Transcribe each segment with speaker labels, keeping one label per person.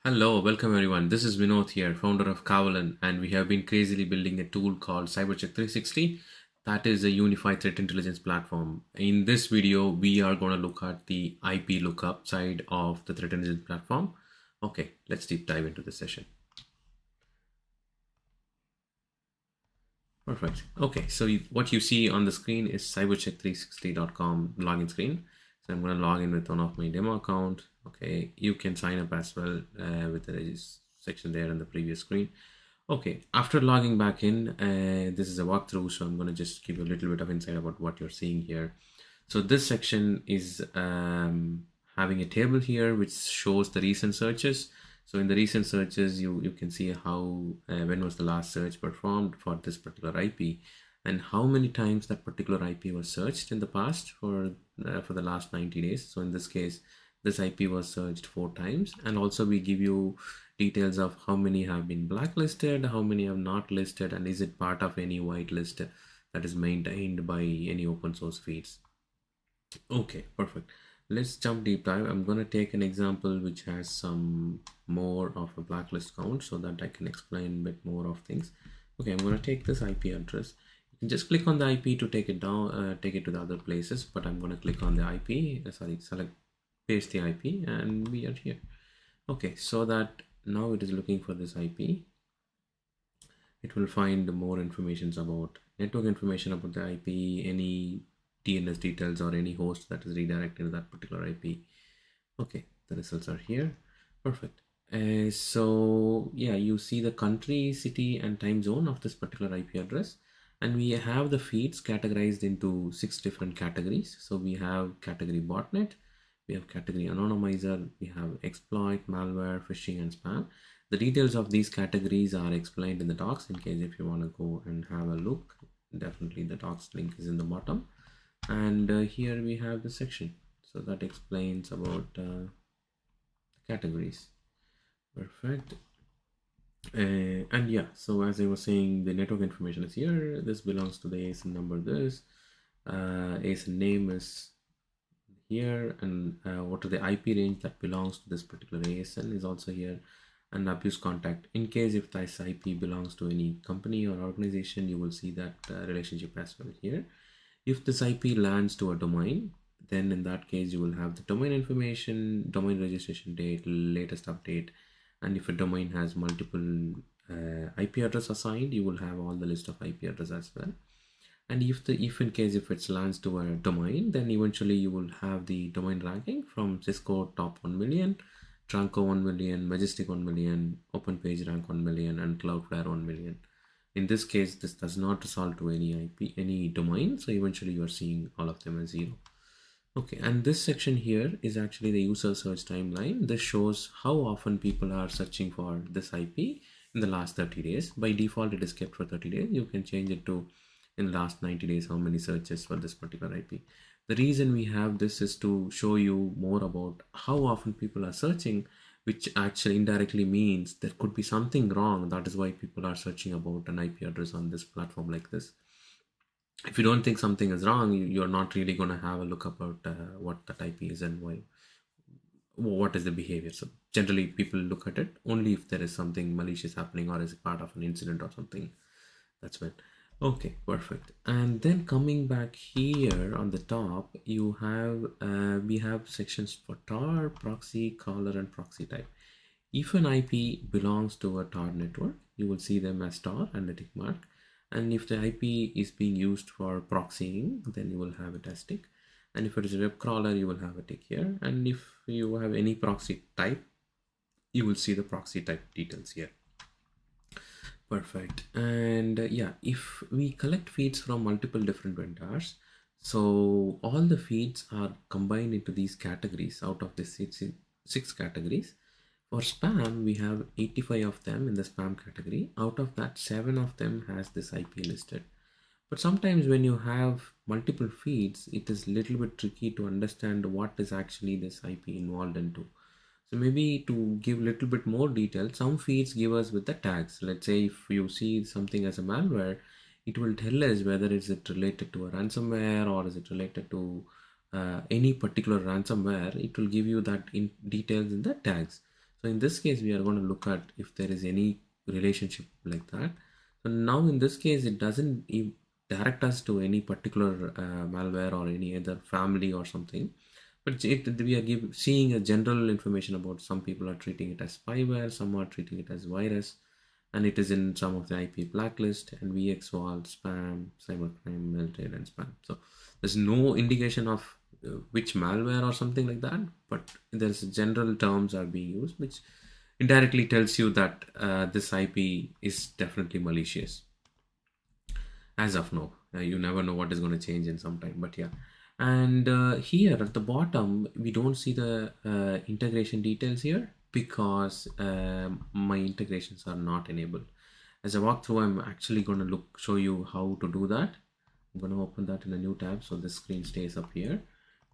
Speaker 1: Hello, welcome everyone. This is Vinod here, founder of Kavalan, and we have been crazily building a tool called CyberCheck 360. That is a unified threat intelligence platform. In this video, we are going to look at the IP lookup side of the threat intelligence platform. Okay, let's deep dive into the session. Perfect. Okay, so what you see on the screen is cybercheck360.com login screen. So I'm going to log in with one of my demo account. Okay, you can sign up as well with the section there in the previous screen. Okay, after logging back in, this is a walkthrough, so I'm going to just give you a little bit of insight about what you're seeing here. So this section is having a table here which shows the recent searches. So in the recent searches, you can see how when was the last search performed for this particular IP and how many times that particular IP was searched in the past for the last 90 days. So in this case, this IP was searched 4 times, and also we give you details of how many have been blacklisted, how many have not listed, and is it part of any whitelist that is maintained by any open source feeds. Okay, perfect. Let's jump deep dive. I'm going to take an example which has some more of a blacklist count so that I can explain a bit more of things. Okay, I'm going to take this IP address. You can just click on the IP to take it down, take it to the other places, but I'm going to click on the IP, paste the IP, and we are here. Okay, so that now it is looking for this IP. It will find more information about network information about the IP, any DNS details or any host that is redirected to that particular IP. Okay, the results are here. Perfect. So yeah, you see the country, city, and time zone of this particular IP address. And we have the feeds categorized into 6 different categories. So we have category botnet, we have category anonymizer, we have exploit, malware, phishing, and spam. The details of these categories are explained in the docs in case if you want to go and have a look. Definitely the docs link is in the bottom. And here we have the section. So that explains about the categories. Perfect. And yeah, so as I was saying, the network information is here. This belongs to the ASN number. This ASN name is here, and what are the IP range that belongs to this particular ASN is also here, and abuse contact. In case if this IP belongs to any company or organization, you will see that relationship as well here. If this IP lands to a domain, then in that case you will have the domain information, domain registration date, latest update, and if a domain has multiple IP address assigned, you will have all the list of IP address as well. And if in case if it lands to a domain, then eventually you will have the domain ranking from Cisco top 1 million, Tranco 1 million, Majestic 1 million, OpenPage rank 1 million, and Cloudflare 1 million. In this case, this does not resolve to any IP, any domain. So eventually you are seeing all of them as 0. Okay, and this section here is actually the user search timeline. This shows how often people are searching for this IP in the last 30 days. By default, it is kept for 30 days. You can change it to in the last 90 days, how many searches for this particular IP. The reason we have this is to show you more about how often people are searching, which actually indirectly means there could be something wrong. That is why people are searching about an IP address on this platform like this. If you don't think something is wrong, you're not really going to have a look about what the IP is and why, what is the behavior. So generally people look at it only if there is something malicious happening or is part of an incident or something. That's when. Okay, perfect. And then coming back here on the top, you have we have sections for tar, proxy, caller, and proxy type. If an IP belongs to a tar network, you will see them as tar and a tick mark. And if the IP is being used for proxying, then you will have it as tick. And if it is a web crawler, you will have a tick here. And if you have any proxy type, you will see the proxy type details here. Perfect. And yeah, if we collect feeds from multiple different vendors, so all the feeds are combined into these categories out of the six categories. For spam, we have 85 of them in the spam category. Out of that, 7 of them has this IP listed. But sometimes when you have multiple feeds, it is a little bit tricky to understand what is actually this IP involved into. So maybe to give a little bit more detail, some feeds give us with the tags. Let's say if you see something as a malware, it will tell us whether is it related to a ransomware or is it related to any particular ransomware. It will give you that in details in the tags. So in this case, we are going to look at if there is any relationship like that. So now in this case, it doesn't direct us to any particular malware or any other family or something, but we are seeing a general information about some people are treating it as spyware, some are treating it as virus, and it is in some of the IP blacklist and VXWAL, spam, cybercrime, melted, and spam. So there's no indication of which malware or something like that, but there's general terms are being used, which indirectly tells you that this IP is definitely malicious as of now. You never know what is going to change in some time, but yeah. And here at the bottom we don't see the integration details here because my integrations are not enabled. As I walk through, I'm actually going to show you how to do that. I'm going to open that in a new tab so this screen stays up here.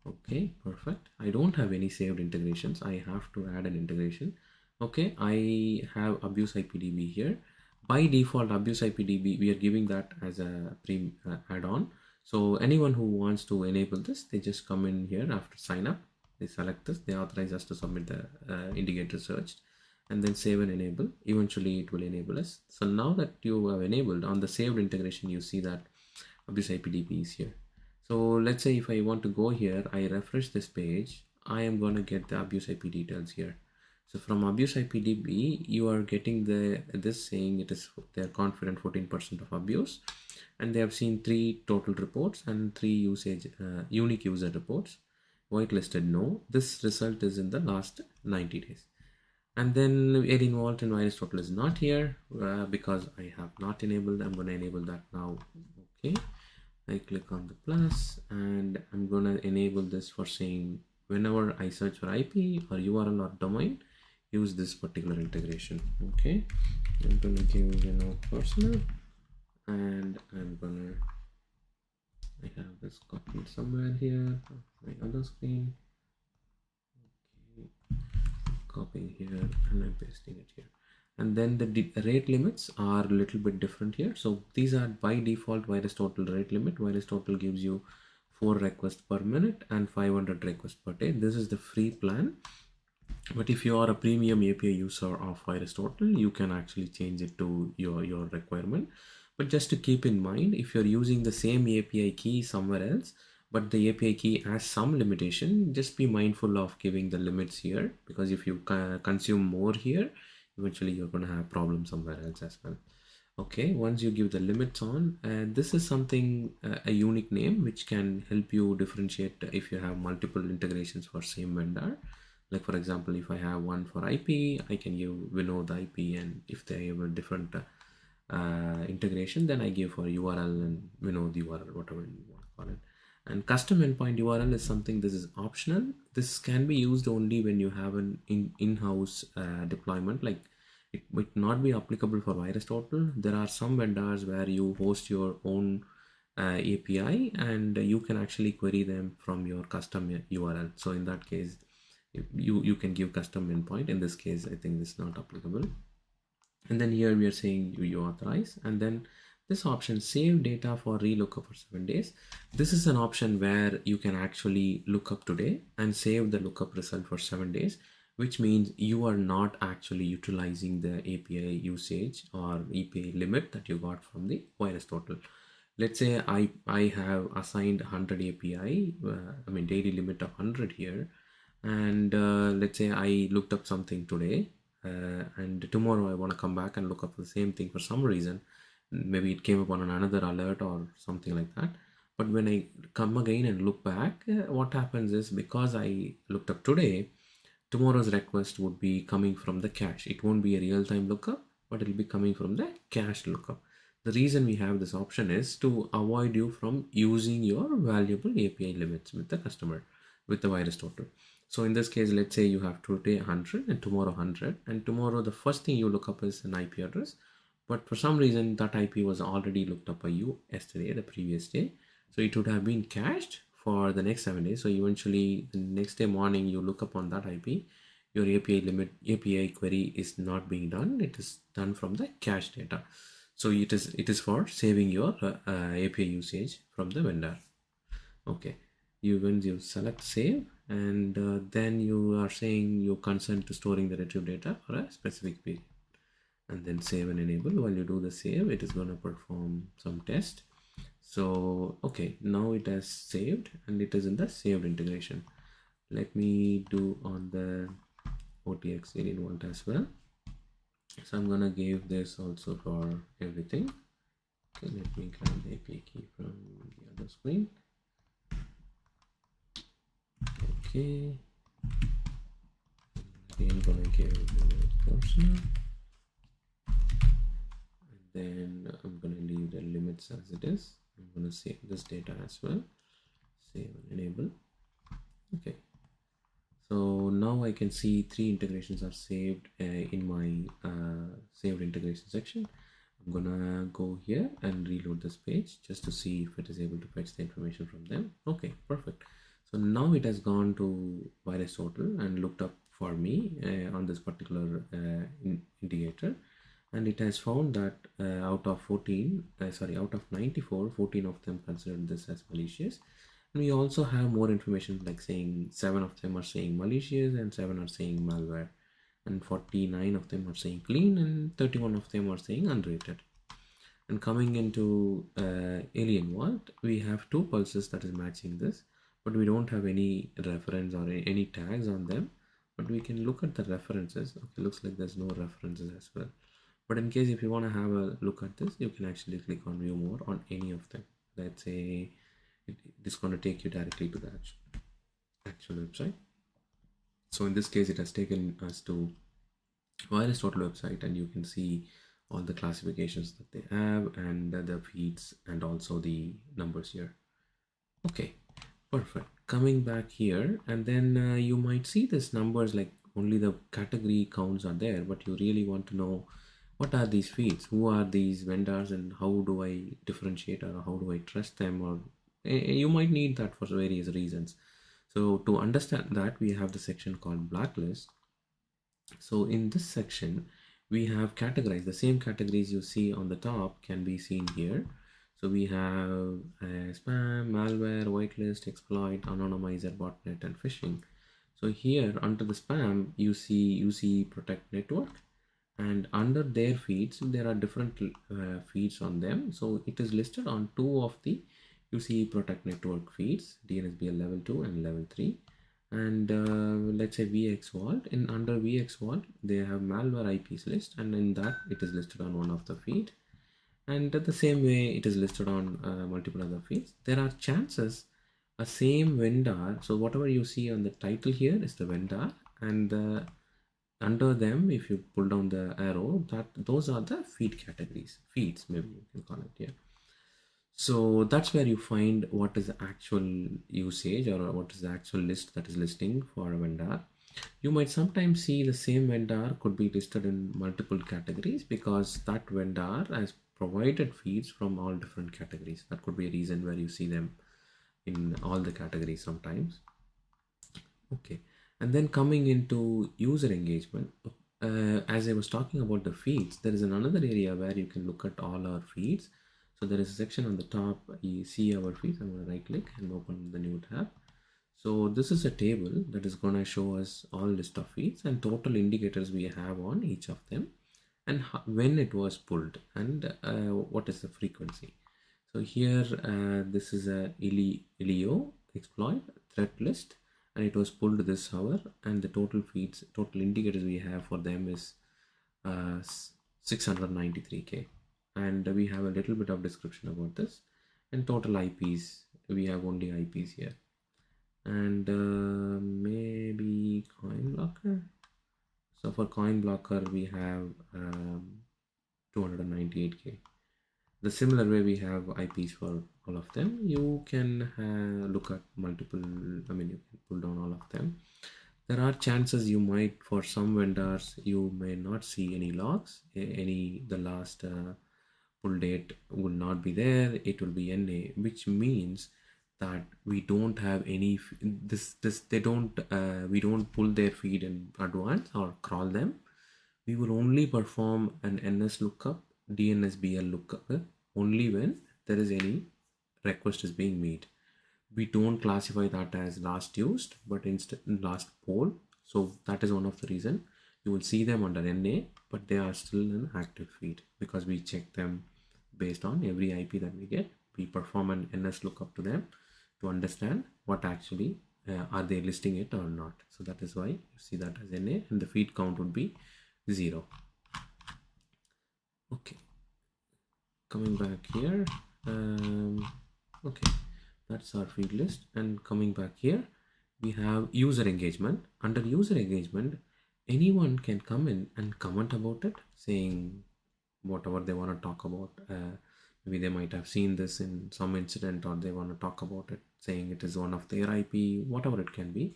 Speaker 1: Okay, perfect. I don't have any saved integrations. I have to add an integration. Okay, I have abuse IPDB here. By default, abuse IPDB, we are giving that as a add-on. So anyone who wants to enable this, they just come in here after sign up. They select this. They authorize us to submit the indicator search and then save and enable. Eventually, it will enable us. So now that you have enabled on the saved integration, you see that abuse IPDB is here. So let's say if I want to go here, I refresh this page, I am going to get the abuse IP details here. So from abuse IPDB, you are getting this saying it is they're confident 14% of abuse, and they have seen 3 total reports and 3 unique user reports. Whitelisted no. This result is in the last 90 days. And then aid involved in virus total is not here because I have not enabled. I'm going to enable that now. Okay. I click on the plus and I'm going to enable this for saying whenever I search for IP or URL or domain, use this particular integration. Okay, I'm going to give personal, and I'm going to, I have this copied somewhere here, my other screen. Okay, copying here and I'm pasting it here. And then the rate limits are a little bit different here. So these are by default virus total rate limit. Virus total gives you 4 requests per minute and 500 requests per day. This is the free plan. But if you are a premium API user of virus total, you can actually change it to your requirement. But just to keep in mind, if you're using the same API key somewhere else, but the API key has some limitation, just be mindful of giving the limits here, because if you consume more here, eventually you're going to have problems somewhere else as well. Okay, once you give the limits on, this is something, a unique name, which can help you differentiate if you have multiple integrations for same vendor. Like for example, if I have one for IP, I can give Vinod IP, and if they have a different integration, then I give for URL and Vinod URL, whatever you want to call it. And custom endpoint URL is something, this is optional. This can be used only when you have an in-house deployment. Like it might not be applicable for virus total. There are some vendors where you host your own API and you can actually query them from your custom URL. So in that case, you can give custom endpoint. In this case, I think this is not applicable. And then here we are saying you authorize, and then this option, save data for relookup for 7 days. This is an option where you can actually look up today and save the lookup result for 7 days, which means you are not actually utilizing the API usage or API limit that you got from the virus total. Let's say I have assigned 100 API, daily limit of 100 here. And let's say I looked up something today and tomorrow I want to come back and look up the same thing for some reason. Maybe it came up on another alert or something like that. But when I come again and look back, what happens is, because I looked up today, tomorrow's request would be coming from the cache. It won't be a real-time lookup, but it'll be coming from the cache lookup. The reason we have this option is to avoid you from using your valuable API limits with the customer, with the virus total. So in this case, let's say you have today 100 and tomorrow 100, and tomorrow the first thing you look up is an IP address. But for some reason that IP was already looked up by you yesterday, the previous day. So it would have been cached for the next 7 days. So eventually the next day morning you look up on that IP, your API query is not being done. It is done from the cache data. So it is for saving your API usage from the vendor. Okay, once you select save, and then you are saying you consent to storing the retrieved data for a specific period, and then save and enable. While you do the save, it is going to perform some test. So okay, now it has saved and it is in the saved integration. Let me do on the OTX 18 volt as well. So I'm gonna give this also for everything. Okay, let me grab the API key from the other screen. Okay, again gonna give the personal, and then I'm gonna leave the limits as it is. I'm gonna save this data as well. Save and enable. Okay, so now I can see 3 integrations are saved in my saved integration section. I'm gonna go here and reload this page just to see if it is able to fetch the information from them. Okay, perfect. So now it has gone to VirusTotal and looked up for me on this particular indicator, and it has found that out of 94, 14 of them considered this as malicious. And we also have more information, like saying 7 of them are saying malicious and 7 are saying malware, and 49 of them are saying clean and 31 of them are saying unrated. And coming into Alien Vault, we have 2 pulses that is matching this, but we don't have any reference or any tags on them. But we can look at the references. Okay, looks like there's no references as well. But in case if you want to have a look at this, you can actually click on view more on any of them. Let's say it is going to take you directly to the actual website. So in this case, it has taken us to VirusTotal website, and you can see all the classifications that they have and the feeds and also the numbers here. Okay, perfect. Coming back here, and then you might see this numbers like only the category counts are there, but you really want to know what are these feeds, who are these vendors, and how do I differentiate, or how do I trust them, or you might need that for various reasons. So to understand that, we have the section called blacklist. So in this section, we have categorized the same categories you see on the top can be seen here. So we have spam, malware, whitelist, exploit, anonymizer, botnet, and phishing. So here under the spam, you see UC Protect Network, and under their feeds, there are different feeds on them. So it is listed on 2 of the UC Protect Network feeds, DNSBL level 2 and level 3. And let's say VX Vault, and under VX Vault they have malware IPs list, and in that it is listed on one of the feed, and the same way it is listed on multiple other feeds. There are chances a same vendor, so whatever you see on the title here is the vendor, and under them, if you pull down the arrow, that those are the feed categories, feeds maybe you can call it. Yeah, so that's where you find what is the actual usage, or what is the actual list that is listing for a vendor. You might sometimes see the same vendor could be listed in multiple categories because that vendor has provided feeds from all different categories. That could be a reason where you see them in all the categories sometimes. Okay, and then coming into user engagement, as I was talking about the feeds, there is another area where you can look at all our feeds. So there is a section on the top, you see our feeds. I'm going to right click and open the new tab. So this is a table that is going to show us all list of feeds and total indicators we have on each of them, and when it was pulled, and what is the frequency. So here this is a Ilio exploit threat list, and it was pulled this hour, and the total feeds, total indicators we have for them is 693k, and we have a little bit of description about this, and total IPs, we have only IPs here, and maybe coin blocker. So for coin blocker we have 298k. The similar way we have IPs for all of them. You can look at multiple, I mean you can pull down all of them. There are chances you might, for some vendors, you may not see any logs, the last pull date will not be there, it will be NA, which means that we don't have any, they don't, we don't pull their feed in advance or crawl them. We will only perform an NS lookup, DNSBL lookup only when there is any request is being made. we don't classify that as last used, but instead last poll. So that is one of the reason you will see them under NA, but they are still an active feed because we check them based on every IP that we get. We perform an NS lookup to them to understand what actually are they listing it or not. So that is why you see that as NA, and the feed count would be 0. Okay, coming back here. Okay, that's our feed list. And coming back here, we have user engagement. Under user engagement, anyone can come in and comment about it, saying whatever they want to talk about. Maybe they might have seen this in some incident, or they want to talk about it, saying it is one of their IP, whatever it can be.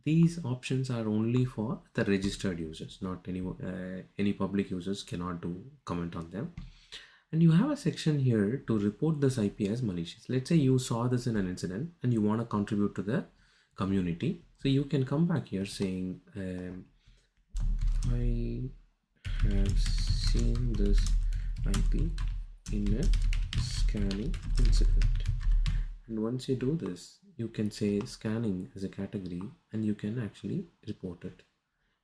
Speaker 1: These options are only for the registered users, not any public users cannot do comment on them. And you have a section here to report this IP as malicious. Let's say you saw this in an incident and you want to contribute to the community. So you can come back here saying, I have seen this IP in a scanning incident. And once you do this, you can say scanning as a category and you can actually report it.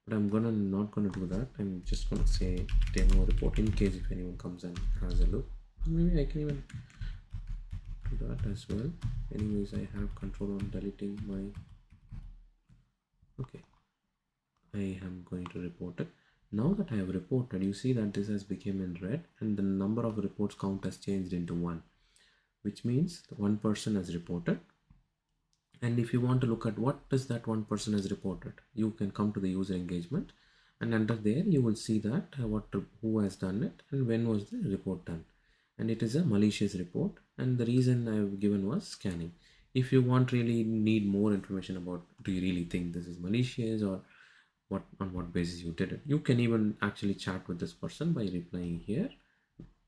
Speaker 1: But I'm not gonna do that. I'm just gonna say demo report in case if anyone comes and has a look. Maybe I can even do that as well. Anyways, I have control on deleting my. Okay, I am going to report it. Now that I have reported, you see that this has become in red and the number of reports count has changed into 1, which means one person has reported. And if you want to look at what does that one person has reported, you can come to the user engagement, and under there you will see that who has done it and when was the report done. And it is a malicious report, and the reason I've given was scanning. If you really need more information about, do you really think this is malicious, or on what basis you did it, you can even actually chat with this person by replying here.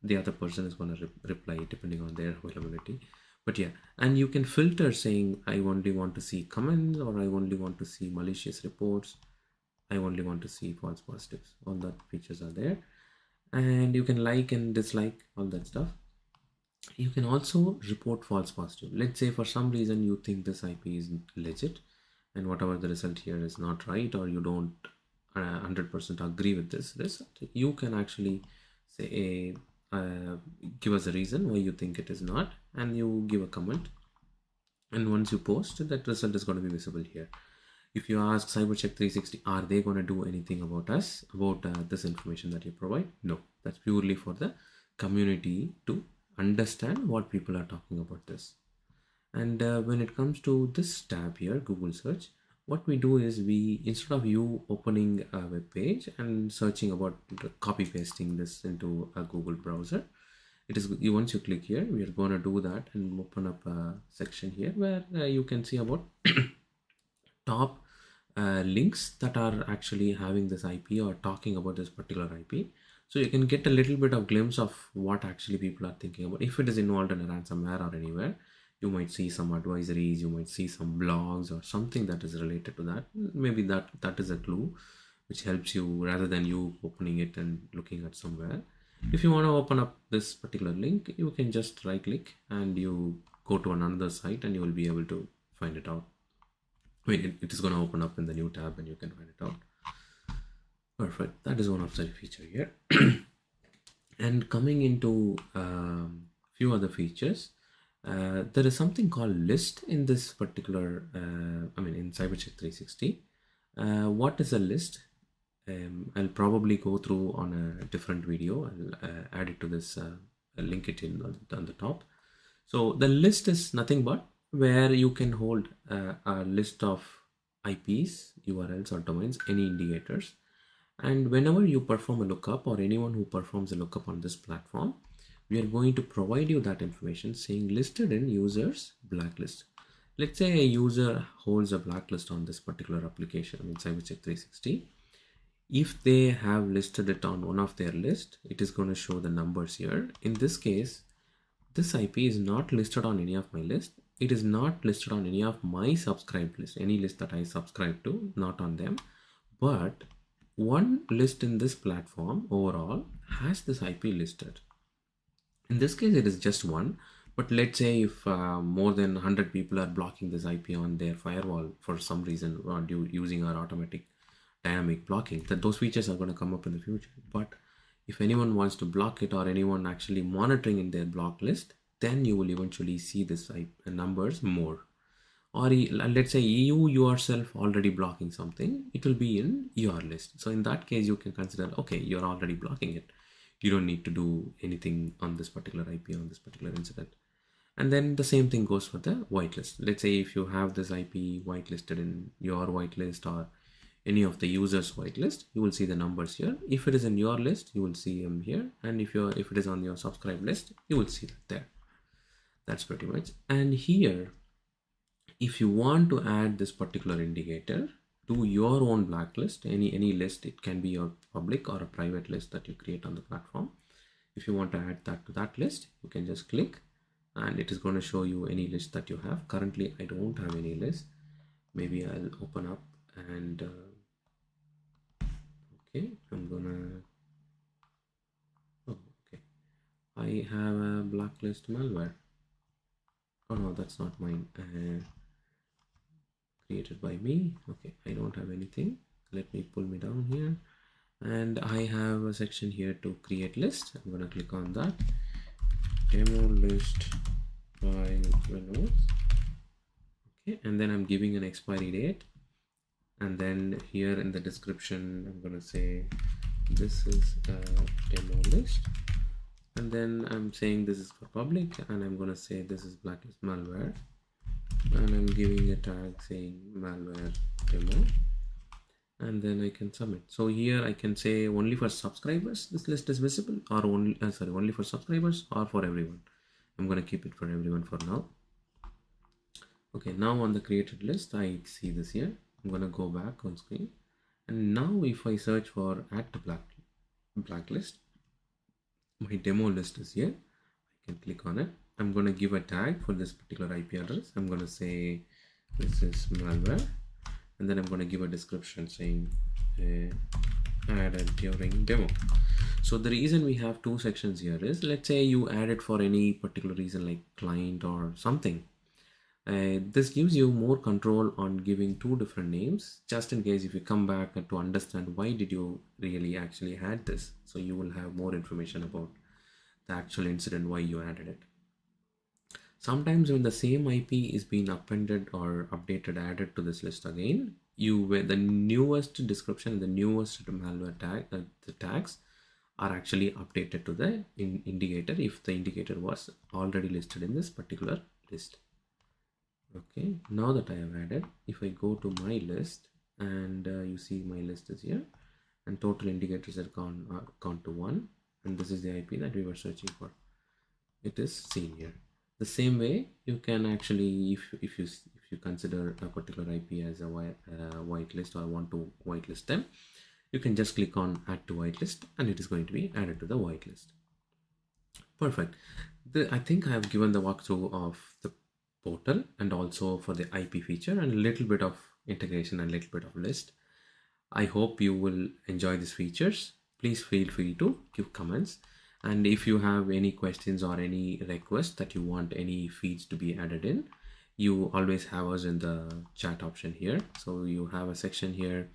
Speaker 1: The other person is going to reply depending on their availability. But yeah, and you can filter saying I only want to see comments, or I only want to see malicious reports, I only want to see false positives. All that features are there, and you can like and dislike all that stuff. You can also report false positive. Let's say for some reason you think this IP is legit and whatever the result here is not right, or you don't 100% agree with this result, you can actually say give us a reason why you think it is not, and you give a comment, and once you post, that result is going to be visible here. If you ask CyberCheck 360, are they going to do anything about us, about this information that you provide? No, that's purely for the community to understand what people are talking about this. And when it comes to this tab here, Google search, what we do is we, instead of you opening a web page and searching about copy pasting this into a Google browser, it is once you click here, we are going to do that and open up a section here where you can see about top links that are actually having this IP or talking about this particular IP. So you can get a little bit of glimpse of what actually people are thinking about. If it is involved in a ransomware or anywhere, you might see some advisories, you might see some blogs or something that is related to that. Maybe that is a clue which helps you rather than you opening it and looking at somewhere. If you want to open up this particular link, you can just right click and you go to another site and you will be able to find it out. I mean, it is going to open up in the new tab and you can find it out. Perfect. That is one of the feature here. And coming into few other features, there is something called list in this particular, in CyberCheck 360. What is a list? I'll probably go through on a different video. I'll add it to this, link it in on the top. So the list is nothing but where you can hold a list of IPs, URLs or domains, any indicators. And whenever you perform a lookup, or anyone who performs a lookup on this platform, we are going to provide you that information saying listed in users blacklist. Let's say a user holds a blacklist on this particular application, CyberCheck 360. If they have listed it on one of their list, it is going to show the numbers here. In this case, this IP is not listed on any of my list. It is not listed on any of my subscribed list, any list that I subscribe to, not on them. But one list in this platform overall has this IP listed. In this case, it is just one, But let's say if more than 100 people are blocking this IP on their firewall for some reason, or using our automatic dynamic blocking, that those features are going to come up in the future. But if anyone wants to block it, or anyone actually monitoring in their block list, then you will eventually see this numbers more. Or let's say you yourself already blocking something, it will be in your list. So in that case, you can consider, okay, you're already blocking it, you don't need to do anything on this particular IP on this particular incident. And then the same thing goes for the whitelist. Let's say if you have this IP whitelisted in your whitelist or any of the users whitelist, you will see the numbers here. If it is in your list, you will see them here. And if it is on your subscribe list, you will see that there. That's pretty much. And here, if you want to add this particular indicator to your own blacklist, any list, it can be your public or a private list that you create on the platform. If you want to add that to that list, you can just click and it is going to show you any list that you have. Currently I don't have any list. Maybe I'll open up and okay, I'm gonna, oh, okay, I have a blacklist malware. Oh no, that's not mine. Created by me. Okay, I don't have anything. Let me pull me down here, and I have a section here to create list. I'm gonna click on that, demo list by nodes. Okay, and then I'm giving an expiry date, and then here in the description I'm gonna say this is a demo list, and then I'm saying this is for public, and I'm gonna say this is blacklist malware, and I'm giving a tag saying malware demo, and then I can submit. So here I can say only for subscribers this list is visible, or only for subscribers, or for everyone. I'm going to keep it for everyone for now. Okay, now on the created list I see this here. I'm going to go back on screen, and now if I search for add to blacklist, my demo list is here. I can click on it. I'm going to give a tag for this particular IP address. I'm going to say this is malware, and then I'm going to give a description saying added during demo. So the reason we have two sections here is, let's say you add it for any particular reason like client or something. This gives you more control on giving two different names, just in case if you come back to understand why did you really actually add this. So you will have more information about the actual incident, why you added it. Sometimes when the same IP is being appended or updated, added to this list again, the newest description, the newest malware tag, the tags are actually updated to the indicator if the indicator was already listed in this particular list. Okay, now that I have added, if I go to my list and you see my list is here, and total indicators are count to 1, and this is the IP that we were searching for. It is seen here. The same way you can actually, if you consider a particular IP as a whitelist, or want to whitelist them, you can just click on add to whitelist, and it is going to be added to the whitelist. Perfect. I think I have given the walkthrough of the portal, and also for the IP feature, and a little bit of integration and a little bit of list. I hope you will enjoy these features. Please feel free to give comments. And if you have any questions or any requests that you want any feeds to be added in, you always have us in the chat option here. So you have a section here,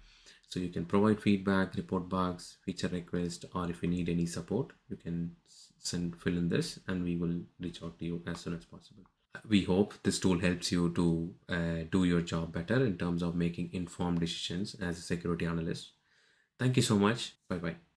Speaker 1: so you can provide feedback, report bugs, feature request, or if you need any support, you can fill in this, and we will reach out to you as soon as possible. We hope this tool helps you to do your job better in terms of making informed decisions as a security analyst. Thank you so much. Bye bye.